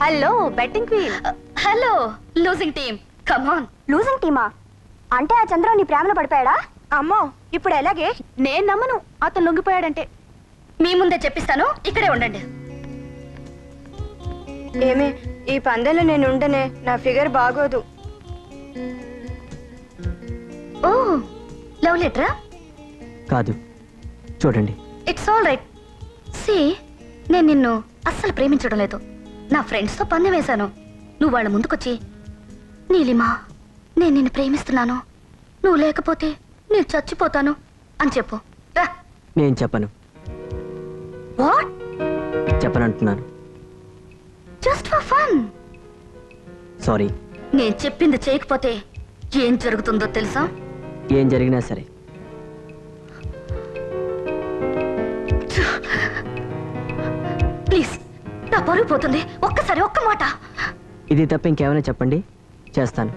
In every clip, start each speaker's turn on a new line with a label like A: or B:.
A: Hello betting queen.
B: Hello losing team. Come on.
A: Losing టీమా? అంటే ఆ చంద్ర నీ ప్రేమలో పడిపోయాడా? అమ్మో ఇప్పుడు ఎలాగే? నేను నమ్మను అతను లొంగిపోయాడంటే.
B: మీ ముందే చెప్పిస్తాను, ఇక్కడే ఉండండి.
A: ఏమే ఈ పందెంలో నేను ఉండనే, నా ఫిగర్ బాగోదు.
B: ఓ లవ్ లెటరా?
C: కాదు, చూడండి.
B: It's all right. సి, నేను నిన్ను అస్సలు ప్రేమించడం లేదు. నా ఫ్రెండ్స్తో పందెం వేశాను. నువ్వు వాళ్ళ ముందుకొచ్చి నీలిమా నేను నిన్ను ప్రేమిస్తున్నాను, నువ్వు లేకపోతే నేను చచ్చిపోతాను అని చెప్పు.
C: నేను చెప్పను.
B: వాట్?
C: చెప్పనంటున్నాను.
B: Just for fun.
C: సారీ.
B: నేను చెప్పింది చేయకపోతే ఏం జరుగుతుందో తెలుసా?
C: ఏం జరిగినా సరే.
B: ప్లీజ్, నా పరువు పోతుంది. ఒక్కసారి ఒక్క మాట.
C: ఇది తప్ప ఇంకేమైనా చెప్పండి, చేస్తాను.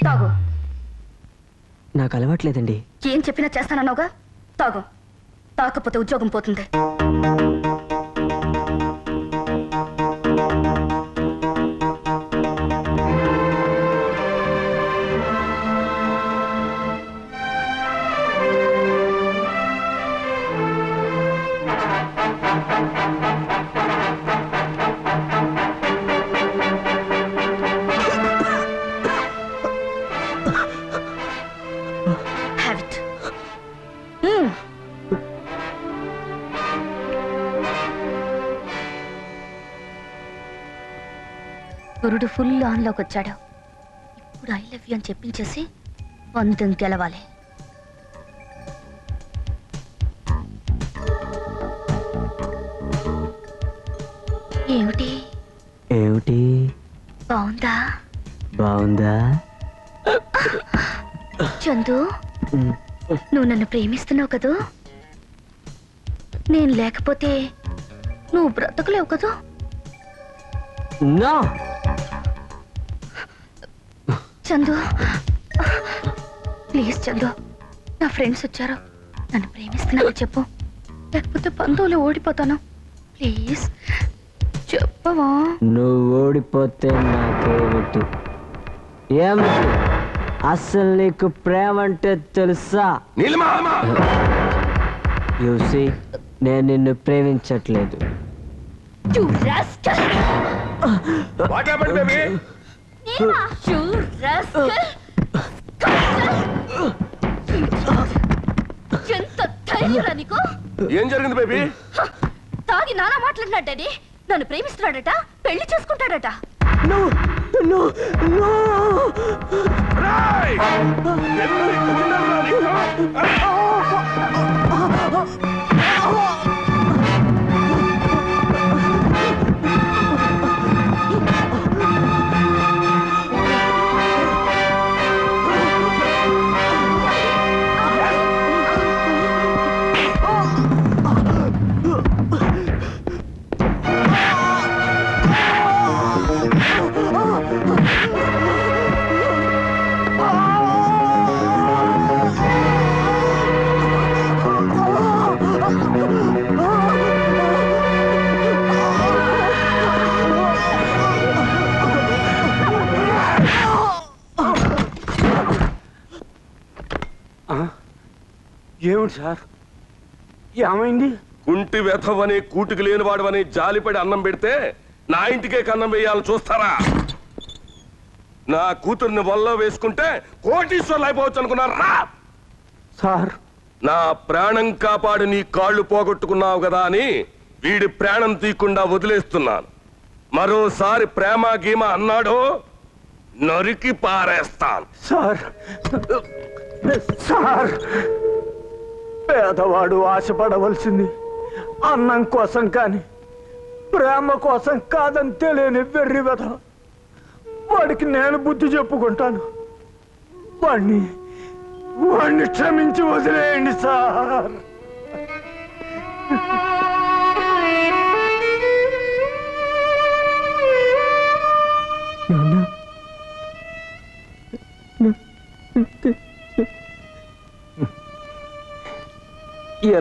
B: తాగు.
C: నాకు అలవాట్లేదండి.
B: ఏం చెప్పినా చేస్తానన్నావుగా, తాగు. తాకపోతే ఉద్యోగం పోతుంది. Have it. గురుడు ఫుల్ ఆన్లోకి వచ్చాడు. ఇప్పుడు ఐ లవ్ యూ అని చెప్పించేసి పందెం గెలవాలి. ఏమిటి
C: ఏమిటి?
B: బాగుందా?
C: బాగుందా?
B: చందు, నువ్వు నన్ను ప్రేమిస్తున్నావు కదూ? నేను లేకపోతే నువ్వు బ్రతకలేవు కదూ?
C: నో.
B: చందు ప్లీజ్ చందు, నా ఫ్రెండ్స్ వచ్చారు, నన్ను ప్రేమిస్తున్నావు చెప్పు, లేకపోతే పందులో ఓడిపోతాను. ప్లీజ్ చెప్పవా?
C: నువ్వు ఓడిపోతే నాకేమిటి? ఏమిటి? అసలు నీకు ప్రేమ అంటే తెలుసా? యూసి, నేను నిన్ను ప్రేమించట్లేదు.
B: You rascal!
D: What happened, baby?
B: You rascal! ఎంత ధైర్యం నీకు?
D: ఏం జరిగింది బేబీ?
B: తాగి నానా మాట్లాడినాడు డాడీ. నన్ను ప్రేమిస్తున్నాడట, పెళ్లి చేసుకుంటాడట.
C: No, no, no!
D: రాయ్! ఎందుకు ఉండరా నీకు?
E: ఏమిటి సార్, ఏమైంది?
D: కుంటి వెధవని కూటికి లేనివాడవని జాలిపడి అన్నం పెడితే నా ఇంటికే కన్నం వేయాలని చూస్తారా? నా కూతుర్ని వల్ల వేసుకుంటే కోటీశ్వర్లు అయిపోవచ్చు అనుకున్నారా?
E: సార్,
D: నా ప్రాణం కాపాడి నీ కాళ్ళు పోగొట్టుకున్నావు కదా అని వీడి ప్రాణం తీయకుండా వదిలేస్తున్నాను. మరోసారి ప్రేమ గీమ అన్నాడో నరికి పారేస్తాను.
E: సార్, సార్, పేదవాడు ఆశపడవలసింది అన్నం కోసం కాని ప్రేమ కోసం కాదని తెలియని వెర్రి వెధ. వాడికి నేను బుద్ధి చెప్పుకుంటాను. వాడిని క్షమించి వదిలేయండి సార్.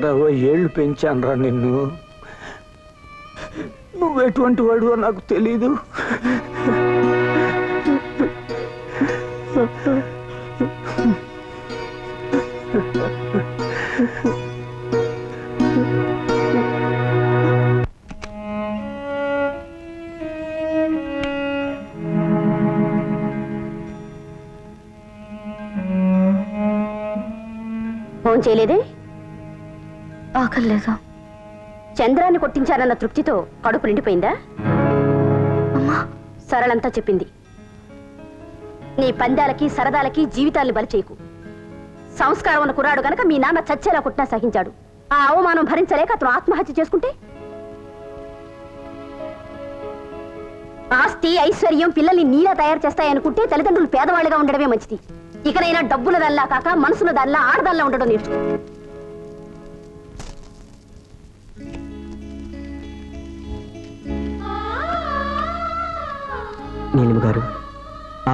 E: 20 ఏళ్ళు పెంచానురా నిన్ను. నువ్వెటువంటి వాడివో నాకు తెలీదు.
A: ఫోన్ చేయలేదే?
B: ఆకలేదు.
A: చంద్రాన్ని కొట్టించారన్న తృప్తితో కడుపు నిండిపోయిందా?
B: అమ్మా,
A: సరళంతా చెప్పింది. నీ పందాలకి సరదాలకి జీవితాల్ని బలి చేయకు. సంస్కారం ఉన్న కుర్రాడు గనక మీ నాన్న చచ్చేలా కొట్టినా సహించాడు. ఆ అవమానం భరించలేక అతను ఆత్మహత్య చేసుకుంటే ఆస్తి ఐశ్వర్యం పిల్లల్ని నీలా తయారు చేస్తాయనుకుంటే తల్లిదండ్రులు పేదవాళ్ళుగా ఉండడమే మంచిది. ఇకనైనా డబ్బుల దానిలా కాక మనసుల దానిలా ఆడదానిలా ఉండడం నేర్చుకో.
C: నీలిమ గారు,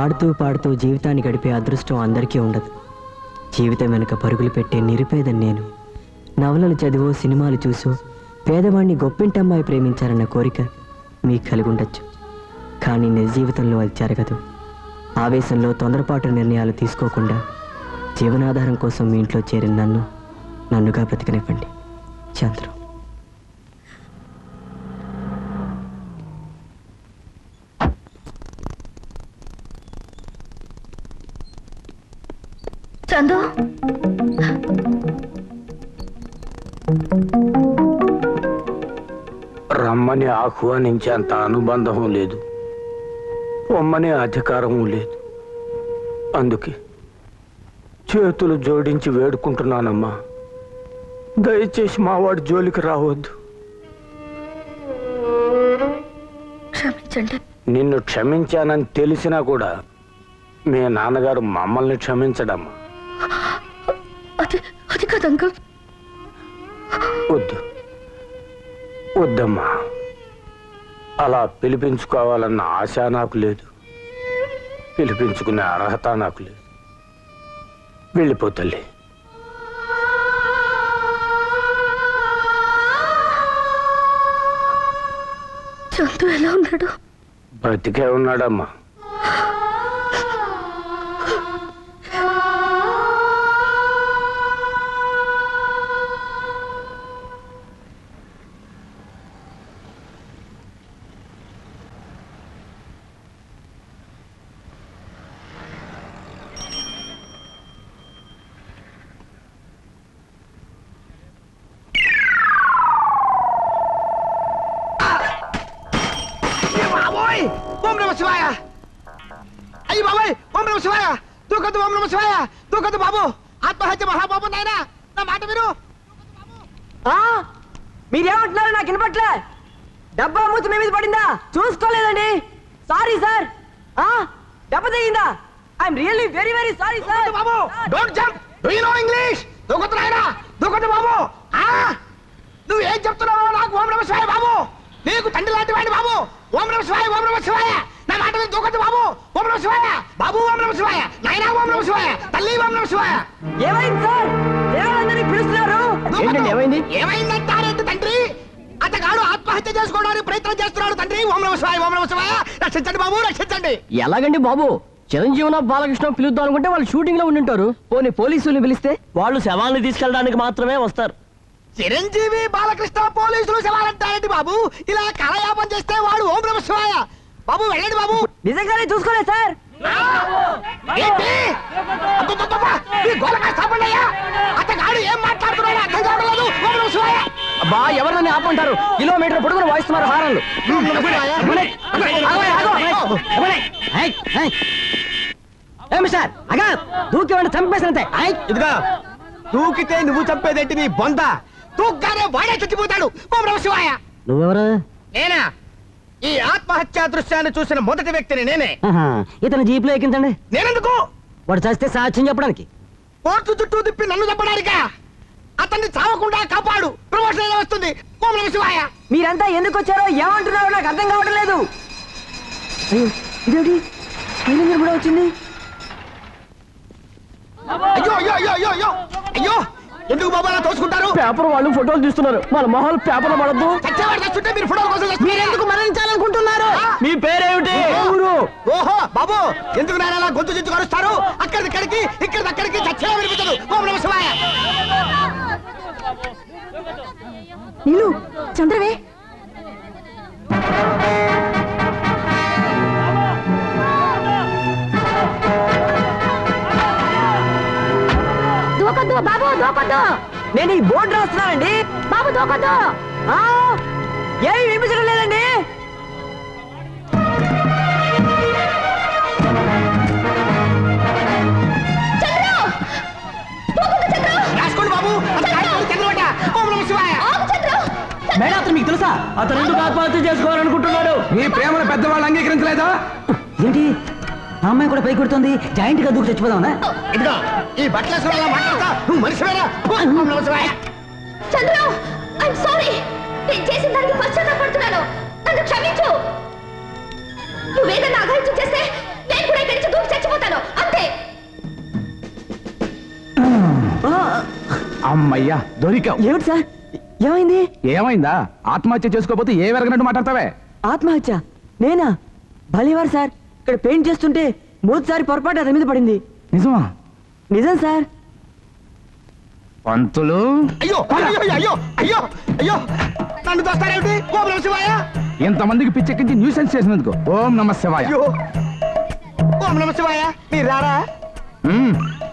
C: ఆడుతూ పాడుతూ జీవితాన్ని గడిపే అదృష్టం అందరికీ ఉండదు. జీవితం వెనుక పరుగులు పెట్టే నిరుపేదని నేను. నవలలు చదివో సినిమాలు చూసో పేదవాడిని గొప్పింటమ్మాయి ప్రేమించాలన్న కోరిక మీకు కలిగి ఉండొచ్చు. కానీ నిజ జీవితంలో అది జరగదు. ఆవేశంలో తొందరపాటు నిర్ణయాలు తీసుకోకుండా జీవనాధారం కోసం మీ ఇంట్లో చేరిన నన్నుగా బ్రతికనివ్వండి. చంద్రు.
B: చందు,
E: రమ్మని ఆహ్వానించేంత అనుబంధం లేదు, పొమ్మనే అధికారము లేదు. అందుకే చేతులు జోడించి వేడుకుంటున్నానమ్మా, దయచేసి మావాడి జోలికి రావద్దు.
B: క్షమించండి.
E: నిన్ను క్షమించానని తెలిసినా కూడా మీ నాన్నగారు మమ్మల్ని క్షమించడమ్మా.
B: అది కాదు అంకుల్.
E: వద్దమ్మా, అలా పిలిపించుకోవాలన్న ఆశ నాకు లేదు, పిలిపించుకునే అర్హత నాకు లేదు. వెళ్ళిపోతల్లి.
B: చందు ఎలా ఉన్నాడు?
E: బ్రతికే ఉన్నాడమ్మా.
F: ఓం నమ శివాయ. అయ్యి బాబాయ్, ఓం నమ శివాయ. దూకద్దు, ఓం నమ శివాయ. దూకద్దు బాబు, ఆత్మహత్య మహాపాపం నాయనా. నా మాట విను.
C: మీరేమంటున్నారు? నాకు వినపట్లే. డబ్బా మూతి మీ మీద పడిందా? చూసుకోలేదండి. Sorry sir. దెబ్బ తగిందా? I'm really very very sorry sir.
F: బాబు, don't jump. Do you know English? దూకద్దు నాయనా, దూకద్దు బాబు. నువ్వు ఏం చెప్తున్నావో నాకు ఓం నమ శివాయ బాబు. నీకు తండ్రి లాంటి వాడి బాబు. ఓం నమ శివాయ, ఓం నమ శివాయ. నా మాట విని దూకద్దు బాబు. ఓం నమ శివాయ బాబు, ఓం నమ శివాయ. నాయనా ఓం నమ శివాయ, తల్లి ఓం నమ శివాయ.
C: ఏమైంది సార్? ఏమైందని పిలుస్తున్నారు? ఏమైంది?
F: ఏమైందంటారేంటి తండ్రి? అతగాడు ఆత్మహత్య చేసుకోవడానికి ప్రయత్నం చేస్తున్నాడు తండ్రి. ఓం నమ శివాయ, ఓం నమ శివాయ. రక్షించండి బాబు, రక్షించండి.
C: ఎలాగండి బాబు? చిరంజీవన బాలకృష్ణ పిలుద్దాం అనుకుంటే వాళ్ళు షూటింగ్ లో ఉండింటారు. పోనీ పోలీసుల్ని పిలిస్తే వాళ్ళు శవాల్ని తీసుకెళ్ళడానికి మాత్రమే వస్తారు.
F: చిరంజీవి బాలకృష్ణ పోలీసులు శవాలంటారేంటి బాబు? ఇలా కలయాపం చేస్తే వాడు ఓం నమ శివాయ. బాబు వెళ్ళండి బాబు.
C: నిజంగానే చూసుకోలేదు సార్.
F: ఏంటి? అబ్బబ్బబ్బబ్బ! ఈ గోలకాయ సాపండయ్యా. అతగాడు ఏం మాట్లాడుతున్నాడో అర్థం కావట్లేదు. ఓం నమ శివాయ.
C: అబ్బా, ఎవరినని ఆపంటారు? కిలోమీటర్ పొడుగున వాయిస్తున్నారు హారాలు. సార్ అగా దూకి చంపేసినంతే.
F: ఇదిగా దూకితే నువ్వు చంపేదేంటి నీ బొంద? తూగ్గానే వాడే చచ్చిపోతాడు. ఓం నమ శివాయ.
C: నువ్వెవరు?
F: నేనా? ఈ ఆత్మహత్యా దృశ్యాన్ని చూసిన మొదటి వ్యక్తిని నేనే.
C: ఇతను జీపులో ఎక్కించండి.
F: నేనెందుకు?
C: వాడు చస్తే సాక్ష్యం చెప్పడానికి.
F: కోర్టు చుట్టూ తిప్పి నన్ను చంపడానికా? అతన్ని చావకుండా కాపాడు. ప్రమోషన్ ఎలా వస్తుంది? ఓం నమ శివాయ.
C: మీరంతా ఎందుకు వచ్చారో ఏమంటున్నారో నాకు అర్థం కావడం లేదు. ఇదేంటి ఫైలింగ్ కూడా వచ్చింది?
F: అయ్యో అయ్యో అయ్యో అయ్యో అయ్యో అయ్యో ఎందుకు బాబు అలా తోసుకుంటారు?
C: పేపర్ వాళ్ళు ఫోటోలు తీస్తున్నారు, మన మొహాలు పేపర్ పడద్దు.
F: చచ్చేవాడు చచ్చుంటే మీరు ఫోటోల కోసం మీరెందుకు మరణించాలనుకుంటున్నారు?
C: మీ పేరేమిటి?
F: ఓహో బాబు, ఎందుకు నాయన అలా గొంతు చుట్టూ కరుస్తారు? అక్కడికి ఇక్కడికి చచ్చేలా వినిపించదు. ఓం నమః శివాయ.
A: నీలు చంద్రవే దూకొద్దు బాబు, దూకొద్దు.
C: నేను ఈ బోర్డు రాస్తున్నానండి.
A: బాబు దూకొద్దు.
C: ఏమి వినిపించడం లేదండి.
A: చంద్రు, దూకొద్దు చంద్రు.
F: రాసుకోండి బాబు. అది కాగితాలు చంద్రబట్ట. ఓం నమః శివాయ.
A: ఆగు చంద్రు.
C: మేడం, అతను మీకు తెలుసా? అతను ఎందుకు ఆత్మహత్య చేసుకోవాలనుకుంటున్నాడు?
E: నీ ప్రేమను పెద్దవాళ్ళు అంగీకరించలేదా?
C: ఏంటి ఆ అమ్మాయి కూడా పై కొడుతుంది? జాయింట్ గా దూకు చచ్చిపోదామనా?
F: ఇదిగో ఈ బట్టల అలా మాట్లాడతా నువ్వు మనిషివేనా? ఓం నమః శివాయ.
A: Chandru, I'm sorry. నేను చేసిన దానికి పశ్చాత్తాపడుతున్నాను. నన్ను క్షమించు. నువ్వేదన్నా అఘాయిత్యం చేస్తే నేను కూడా ఇక్కడి నుంచి దూకి చచ్చిపోతాను, అంతే.
E: అమ్మయ్యా, దొరికావు.
C: ఏమిటి సార్, ఏమైంది?
E: ఏమైందా? ఆత్మహత్య చేసుకోకపోతే ఏ వెరగనట్టు మాట్లాడతావే?
C: ఆత్మహత్య? నేనా? భలేవారు సార్, ఇక్కడ పెయింట్ చేస్తుంటే మూడుసారి పొరపాటు అతని మీద పడింది.
E: నిజమా?
C: నిజం సార్.
E: పంతులు,
F: అయ్యో అయ్యో అయ్యో అయ్యో అయ్యో నన్ను దోస్తారేమిటి? ఓం నమః శివాయ.
E: ఇంతమందికి పిచ్చెక్కించి న్యూసెన్స్ చేసినందుకు ఓం నమః శివాయ.
F: అయ్యో ఓం నమః శివాయ. మీరు రారా?